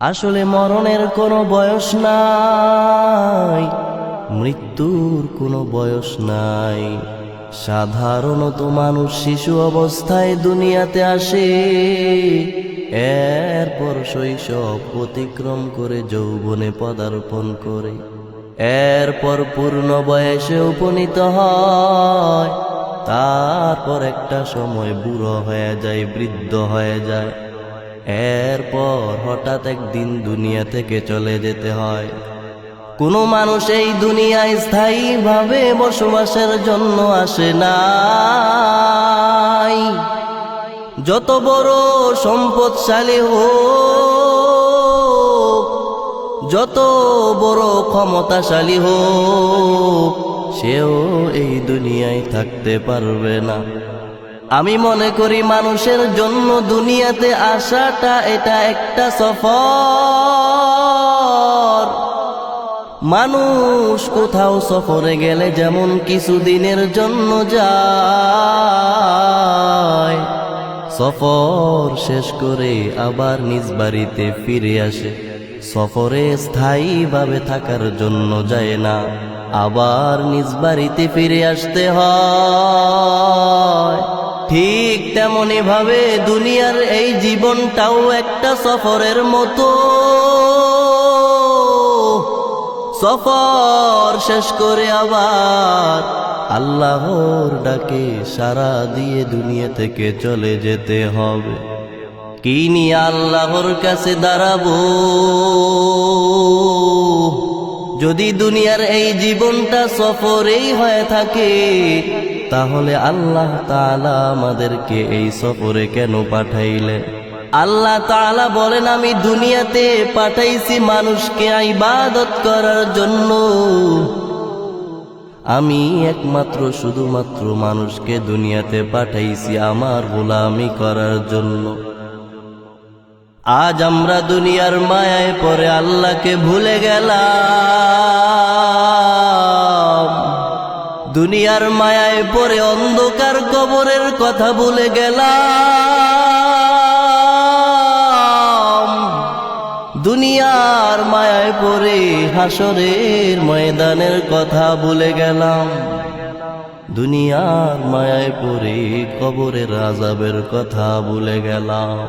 আসলে মরণের কোনো বয়স নাই, মৃত্যুর কোনো বয়স নাই। সাধারণত মানুষ শিশু অবস্থায় দুনিয়াতে আসে, এরপর শৈশব অতিক্রম করে যৌবনে পদার্পণ করে, এরপর পূর্ণ বয়সে উপনীত হয়, তারপর একটা সময় বুড়ো হয়ে যায়, বৃদ্ধ হয়ে যায়, এরপর হঠাৎ একদিন দুনিয়া থেকে চলে যেতে হয়। কোনো মানুষ এই দুনিয়ায় স্থায়ীভাবে বসবাসের জন্য আসে নাই। যত বড় সম্পদশালী হোক, যত বড় ক্ষমতাশালী হোক, সেও এই দুনিয়ায় থাকতে পারবে না। আমি মনে করি মানুষের জন্য দুনিয়াতে আসাটা এটা একটা সফর। মানুষ কোথাও সফরে গেলে যেমন কিছুদিনের জন্য যায়, সফর শেষ করে আবার নিজ বাড়িতে ফিরে আসে। সফরে স্থায়ীভাবে থাকার জন্য যায় না, আবার নিজ বাড়িতে ফিরে আসতে হয়। ঠিক তেমনি ভাবে দুনিয়ার এই জীবনটাও একটা সফরের মতো। সফর শেষ করে আবার আল্লাহর ডাকে সাড়া দিয়ে দুনিয়া থেকে চলে যেতে হবে। কি নিয়ে আল্লাহর কাছে দাঁড়াবো? যদি দুনিয়ার এই জীবনটা সফরেই হয়ে থাকে, তাহলে আল্লাহ তাআলা আমাদেরকে এই সফরে কেন পাঠাইলেন? আল্লাহ তাআলা বলেন, আমি দুনিয়াতে পাঠাইছি মানুষকে ইবাদত করার জন্য। আমি একমাত্র শুধুমাত্র মানুষকে দুনিয়াতে পাঠাইছি আমার গোলামি করার জন্য। আজ আমরা দুনিয়ার মায়ায় পড়ে আল্লাহকে ভুলে গেলাম। দুনিয়ার মায়ায় পড়ে অন্ধকার কবরের কথা ভুলে গেলাম। দুনিয়ার মায়ায় পড়ে হাসরের ময়দানের কথা ভুলে গেলাম। দুনিয়ার মায়ায় পড়ে কবরের আযাবের কথা ভুলে গেলাম।